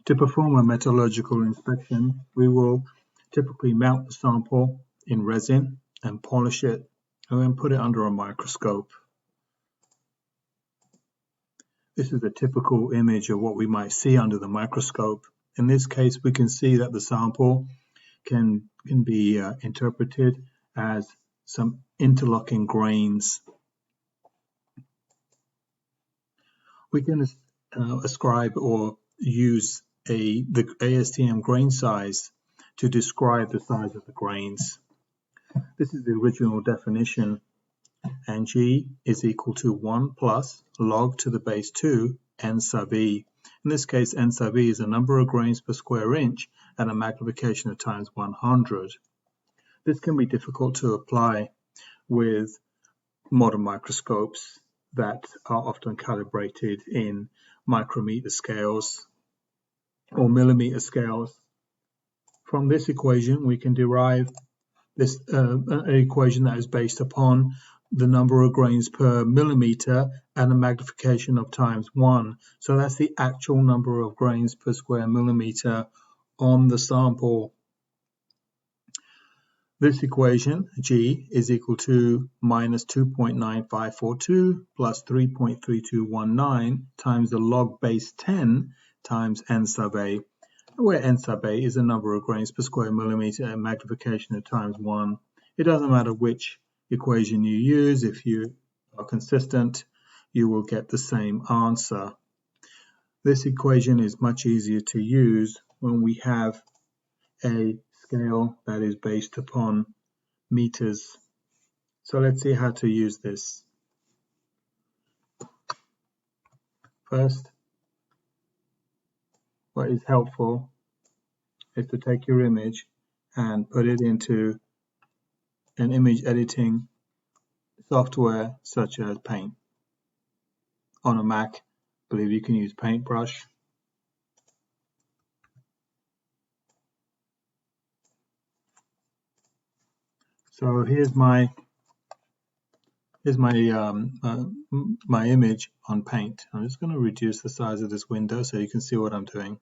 To perform a metallurgical inspection, we will typically mount the sample in resin and polish it, and then put it under a microscope. This is a typical image of what we might see under the microscope. In this case, we can see that the sample can be interpreted as some interlocking grains. We can ascribe or use the ASTM grain size to describe the size of the grains. This is the original definition, and G is equal to 1 plus log to the base 2 n sub e. In this case, n sub e is the number of grains per square inch at a magnification of times 100. This can be difficult to apply with modern microscopes that are often calibrated in micrometer scales or millimeter scales. From this equation, we can derive this an equation that is based upon the number of grains per millimeter and a magnification of times 1. So that's the actual number of grains per square millimeter on the sample. This equation, G, is equal to minus 2.9542 plus 3.3219 times the log base 10 times n sub a, where n sub a is the number of grains per square millimeter and magnification of times 1. It doesn't matter which equation you use. If you are consistent, you will get the same answer. This equation is much easier to use when we have a scale that is based upon meters. So let's see how to use this. First, what is helpful is to take your image and put it into an image editing software such as Paint. On a Mac, I believe you can use Paintbrush. So here's my image on Paint. I'm just going to reduce the size of this window so you can see what I'm doing.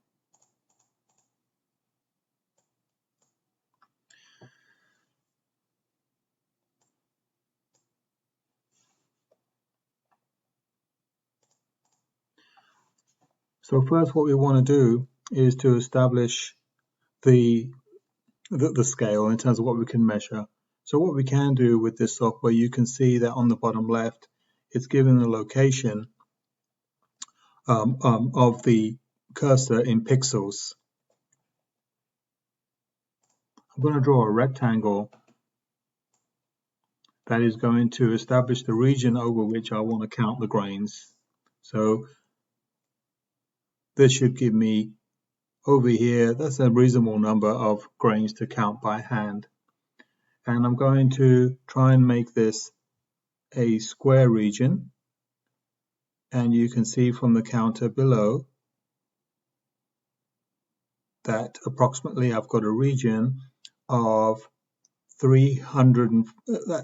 So first, what we want to do is to establish the scale in terms of what we can measure. So what we can do with this software, you can see that on the bottom left, it's given the location of the cursor in pixels. I'm going to draw a rectangle that is going to establish the region over which I want to count the grains. So this should give me over here, that's a reasonable number of grains to count by hand. And I'm going to try and make this a square region. And you can see from the counter below that approximately I've got a region of 300,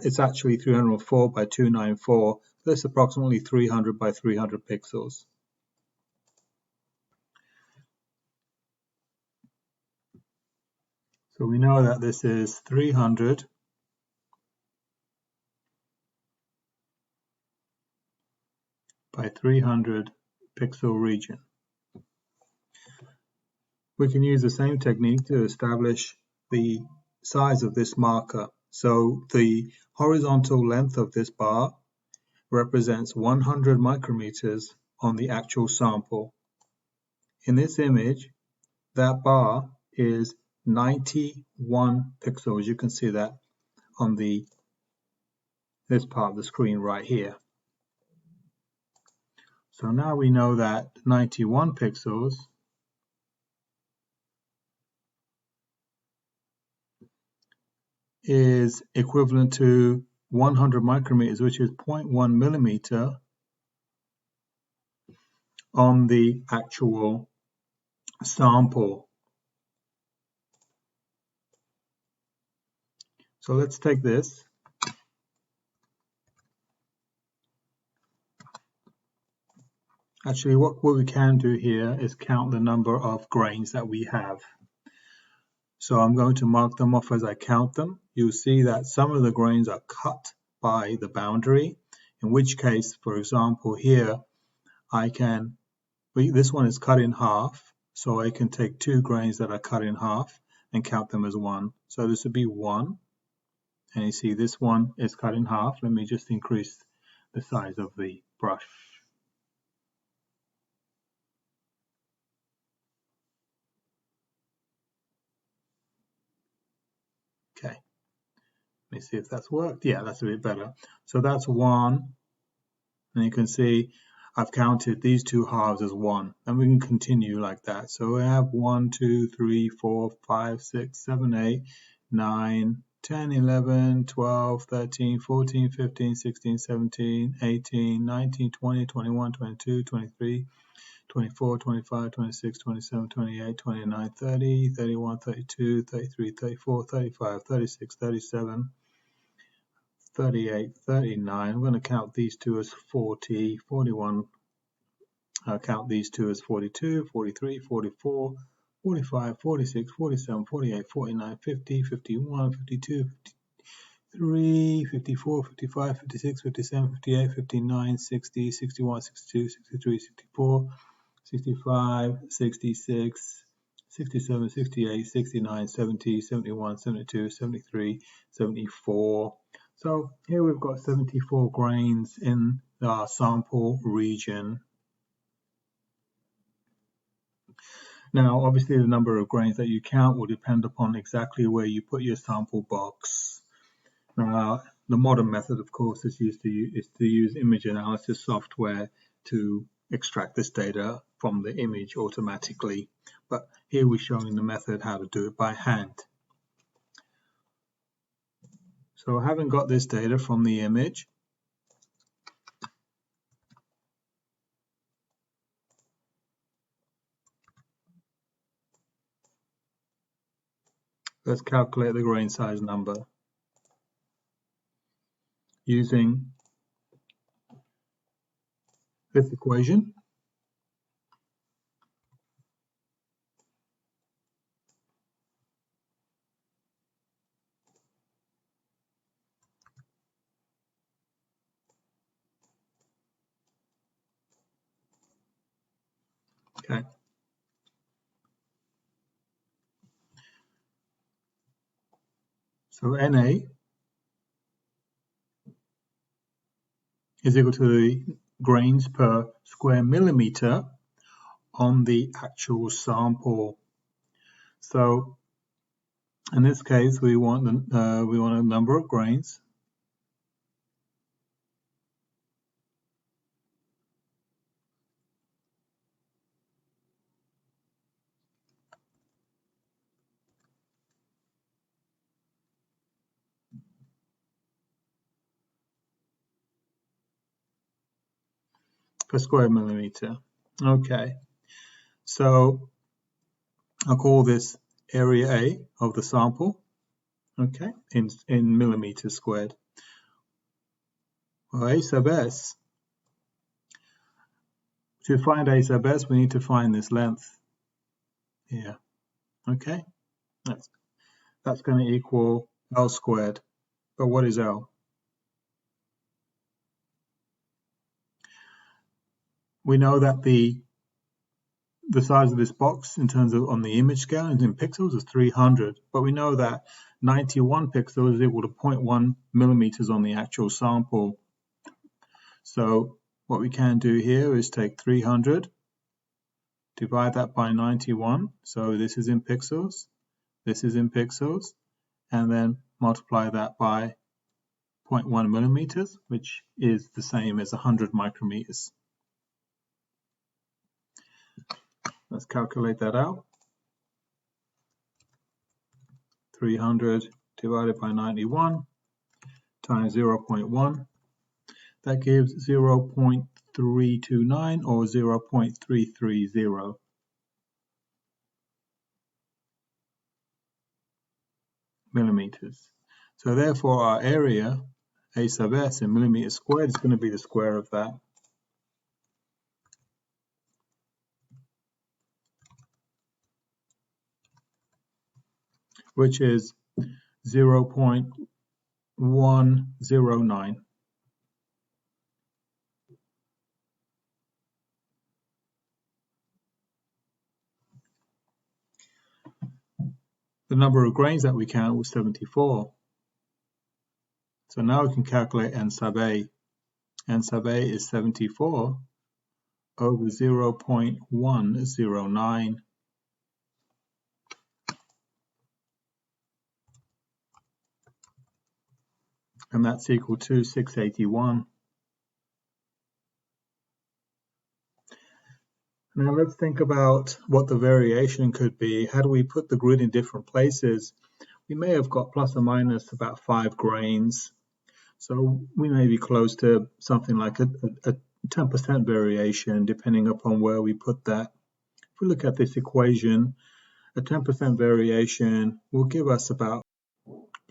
it's actually 304 by 294. That's approximately 300 by 300 pixels. So we know that this is 300 by 300 pixel region. We can use the same technique to establish the size of this marker. So the horizontal length of this bar represents 100 micrometers on the actual sample. In this image, that bar is 91 pixels. You can see that on this part of the screen right here. So now we know that 91 pixels is equivalent to 100 micrometers, which is 0.1 millimeter on the actual sample. So let's take this Actually, what we can do here is count the number of grains that we have. So I'm going to mark them off as I count them. You'll see that some of the grains are cut by the boundary, in which case, for example, here this one is cut in half, so I can take 2 grains that are cut in half and count them as 1. So this would be 1, and you see this one is cut in half. Let me just increase the size of the brush. Okay, let me see if that's worked. Yeah, that's a bit better. So that's 1, and you can see I've counted these 2 halves as 1, and we can continue like that. So we have 1, 2, 3, 4, 5, 6, 7, 8, 9, 10, 11, 12, 13, 14, 15, 16, 17, 18, 19, 20, 21, 22, 23, 24, 25, 26, 27, 28, 29, 30, 31, 32, 33, 34, 35, 36, 37, 38, 39. I'm going to count these 2 as 40, 41. I'll count these 2 as 42, 43, 44, 45, 46, 47, 48, 49, 50, 51, 52, 53, 54, 55, 56, 57, 58, 59, 60, 61, 62, 63, 64, 65, 66, 67, 68, 69, 70, 71, 72, 73, 74. So here we've got 74 grains in our sample region. Now, obviously, the number of grains that you count will depend upon exactly where you put your sample box. Now, the modern method, of course, is to use image analysis software to extract this data from the image automatically. But here we're showing the method how to do it by hand. So having got this data from the image, let's calculate the grain size number using this equation. Okay. So NA is equal to the grains per square millimeter on the actual sample. So in this case, we want a number of grains. Per square millimeter. Okay, so I'll call this area A of the sample, okay, in millimeters squared. Well, A sub S, to find A sub S, we need to find this length here, okay? That's going to equal L squared, but what is L? We know that the size of this box in terms of on the image scale and in pixels is 300, but we know that 91 pixels is equal to 0.1 millimeters on the actual sample. So what we can do here is take 300, divide that by 91, so this is in pixels, this is in pixels, and then multiply that by 0.1 millimeters, which is the same as 100 micrometers. Let's calculate that out. 300 divided by 91 times 0.1. That gives 0.329 or 0.330 millimeters. So therefore our area, A sub S in millimeters squared, is going to be the square of that. which is 0.109. The number of grains that we count was 74. So now we can calculate n sub a. N sub a is 74 over 0.109. And that's equal to 681. Now let's think about what the variation could be. How do we put the grid in different places? We may have got plus or minus about 5 grains. So we may be close to something like a 10% variation, depending upon where we put that. If we look at this equation, a 10% variation will give us about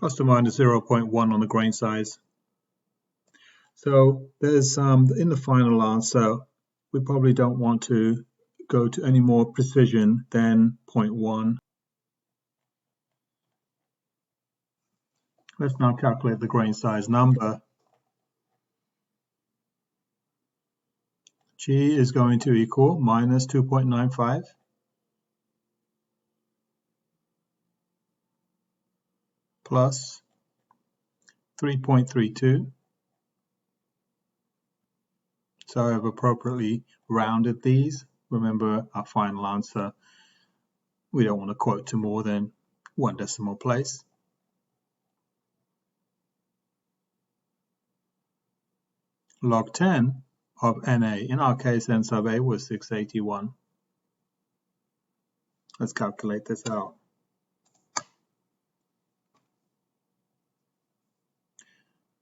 plus or minus 0.1 on the grain size. So there's in the final answer, we probably don't want to go to any more precision than 0.1. Let's now calculate the grain size number. G is going to equal minus 2.95 plus 3.32. So I've appropriately rounded these. Remember our final answer, we don't want to quote to more than 1 decimal place. Log 10 of NA, in our case n sub a was 681. Let's calculate this out.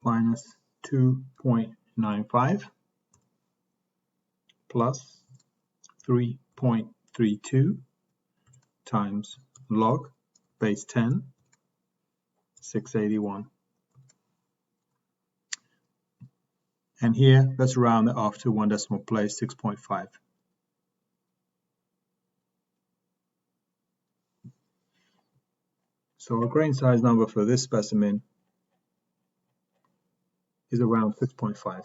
Minus 2.95 plus 3.32 times log base 10, 681. And here, let's round it off to 1 decimal place, 6.5. So our grain size number for this specimen is around 6.5.